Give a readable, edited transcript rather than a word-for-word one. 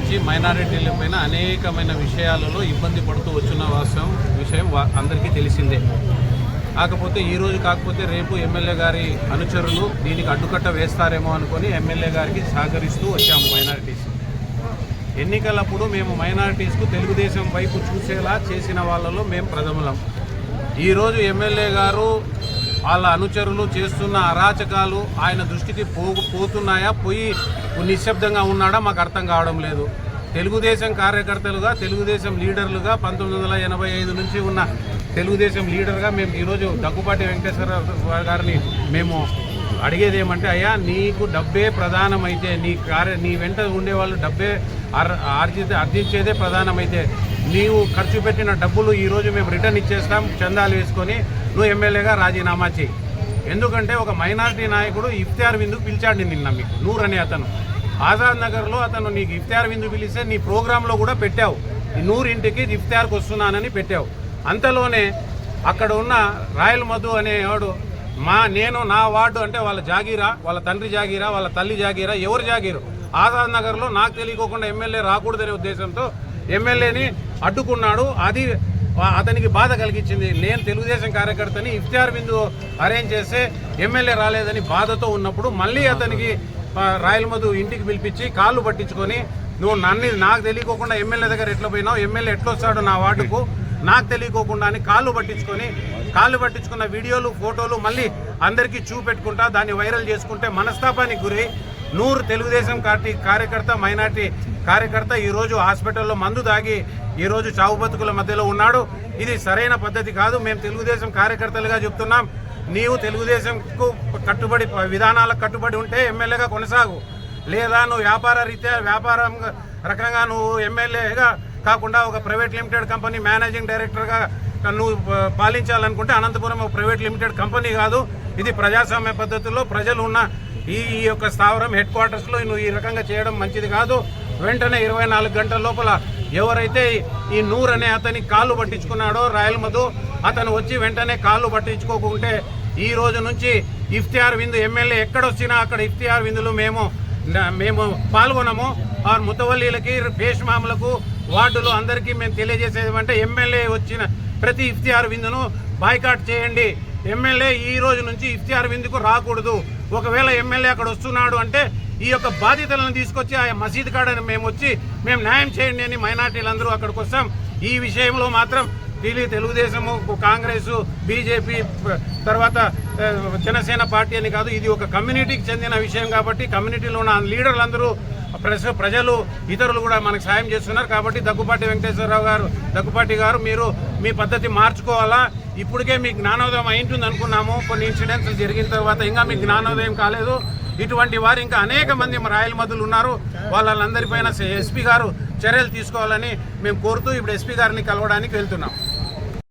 నుంచి మైనారిటీల పైన అనేకమైన విషయాలలో ఇబ్బంది పడుతూ వచ్చిన విషయం అందరికీ తెలిసిందే. కాకపోతే ఈరోజు కాకపోతే రేపు ఎమ్మెల్యే గారి అనుచరులు దీనికి అడ్డుకట్ట వేస్తారేమో అనుకొని ఎమ్మెల్యే గారికి సహకరిస్తూ వచ్చాము. మైనారిటీస్ ఎన్నికలప్పుడు మేము మైనారిటీస్కు తెలుగుదేశం వైపు చూసేలా చేసిన వాళ్ళలో మేము ప్రథములం. ఈరోజు ఎమ్మెల్యే గారు వాళ్ళ అనుచరులు చేస్తున్న అరాచకాలు ఆయన దృష్టికి పోతున్నాయా, పోయి నిశ్శబ్దంగా ఉన్నాడా మాకు అర్థం కావడం లేదు. తెలుగుదేశం కార్యకర్తలుగా, తెలుగుదేశం లీడర్లుగా 1985 నుంచి ఉన్న తెలుగుదేశం లీడర్గా మేము ఈరోజు దగ్గుపాటి వెంకటేశ్వర గారిని మేము అడిగేది ఏమంటే, అయ్యా నీకు డబ్బే ప్రధానమైతే, నీ వెంట ఉండేవాళ్ళు డబ్బే అర్జించేదే ప్రధానమైతే నీవు ఖర్చు పెట్టిన డబ్బులు ఈరోజు మేము రిటర్న్ ఇచ్చేస్తాం, చందాలు వేసుకొని నువ్వు ఎమ్మెల్యేగా రాజీనామా చేయి. ఎందుకంటే ఒక మైనారిటీ నాయకుడు ఇఫ్తియార్ విందుకు పిలిచాడు నిన్న, మీకు నూర్ అనే అతను ఆజాద్ నగర్లో అతను నీకు ఇఫ్తియార్ విందు పిలిస్తే నీ ప్రోగ్రాంలో కూడా పెట్టావు, ఈ నూర్ ఇంటికి ఇఫ్తియార్కి వస్తున్నానని పెట్టావు. అంతలోనే అక్కడ ఉన్న రాయల్ మధు అనేవాడు నేను నా వార్డు అంటే వాళ్ళ జాగీరా, వాళ్ళ తండ్రి జాగీరా, వాళ్ళ తల్లి జాగీరా, ఎవరు జాగీరు, ఆజాద్ నగర్లో నాకు తెలియకోకుండా ఎమ్మెల్యే రాకూడదనే ఉద్దేశంతో ఎమ్మెల్యేని అడ్డుకున్నాడు. అది అతనికి బాధ కలిగించింది. నేను తెలుగుదేశం కార్యకర్తని ఇఫ్తియార్ విందు అరేంజ్ చేస్తే ఎమ్మెల్యే రాలేదని బాధతో ఉన్నప్పుడు మళ్ళీ అతనికి రాయల్ మధు ఇంటికి పిలిపించి కాళ్ళు పట్టించుకొని, నువ్వు నాకు తెలియకోకుండా ఎమ్మెల్యే దగ్గర ఎట్లా పోయినావు, ఎమ్మెల్యే ఎట్లొస్తాడు నా వార్డుకు నాకు తెలియకోకుండా అని కాళ్ళు పట్టించుకున్న వీడియోలు, ఫోటోలు మళ్ళీ అందరికీ చూపెట్టుకుంటా దాన్ని వైరల్ చేసుకుంటే మనస్తాపానికి గురి నూరు తెలుగుదేశం పార్టీ కార్యకర్త, మైనార్టీ కార్యకర్త ఈరోజు హాస్పిటల్లో మందు దాగి ఈరోజు చావు బతుకుల మధ్యలో ఉన్నాడు. ఇది సరైన పద్ధతి కాదు. మేము తెలుగుదేశం కార్యకర్తలుగా చెప్తున్నాం, నీవు తెలుగుదేశంకు కట్టుబడి విధానాలకు కట్టుబడి ఉంటే ఎమ్మెల్యేగా కొనసాగు, లేదా నువ్వు వ్యాపారం రకంగా నువ్వు ఎమ్మెల్యేగా కాకుండా ఒక ప్రైవేట్ లిమిటెడ్ కంపెనీ మేనేజింగ్ డైరెక్టర్గా నువ్వు పాలించాలనుకుంటే అనంతపురం ఒక ప్రైవేట్ లిమిటెడ్ కంపెనీ కాదు, ఇది ప్రజాస్వామ్య పద్ధతుల్లో ప్రజలు ఉన్న ఈ యొక్క స్థావరం హెడ్ క్వార్టర్స్లో నువ్వు ఈ రకంగా చేయడం మంచిది కాదు. వెంటనే 24 గంటల లోపల ఎవరైతే ఈ నూర్ అనే అతని కాళ్ళు పట్టించుకున్నాడో రాయల్ మధు, అతను వచ్చి వెంటనే కాళ్ళు పట్టించుకోకుంటే ఈ రోజు నుంచి ఇఫ్తియార్ విందు ఎమ్మెల్యే ఎక్కడొచ్చినా అక్కడ ఇఫ్తియార్ విందులు మేము పాల్గొనము. ఆ ముతవల్లీలకి, పేష్మాములకు, వార్డులు అందరికీ మేము తెలియజేసేది అంటే ఎమ్మెల్యే వచ్చిన ప్రతి ఇఫ్తియార్ విందును బాయ్కాట్ చేయండి. ఎమ్మెల్యే ఈ రోజు నుంచి ఇఫ్తియార్ విందుకు రాకూడదు. ఒకవేళ ఎమ్మెల్యే అక్కడ వస్తున్నాడు అంటే ఈ యొక్క బాధితులను తీసుకొచ్చి ఆ మసీద్ కాడని మేము న్యాయం చేయండి అని మైనార్టీలందరూ అక్కడికి వస్తాం. ఈ విషయంలో మాత్రం తెలుగుదేశము, కాంగ్రెస్, బీజేపీ, తర్వాత జనసేన పార్టీ అని కాదు, ఇది ఒక కమ్యూనిటీకి చెందిన విషయం కాబట్టి కమ్యూనిటీలో ఉన్న లీడర్లందరూ, ప్రజలు, ఇతరులు కూడా మనకు సాయం చేస్తున్నారు. కాబట్టి దగ్గుపాటి గారు మీరు మీ పద్ధతి మార్చుకోవాలా. ఇప్పటికే మీకు జ్ఞానోదయం అయింటుంది అనుకున్నాము, కొన్ని ఇన్సిడెంట్స్ జరిగిన తర్వాత ఇంకా మీకు జ్ఞానోదయం కాలేదు. ఇటువంటి వారు ఇంకా అనేక మంది రాయల్ మధులు ఉన్నారు. వాళ్ళందరిపైన ఎస్పీ గారు చర్యలు తీసుకోవాలని మేము కోరుతూ ఇప్పుడు ఎస్పీ గారిని కలవడానికి వెళ్తున్నాం.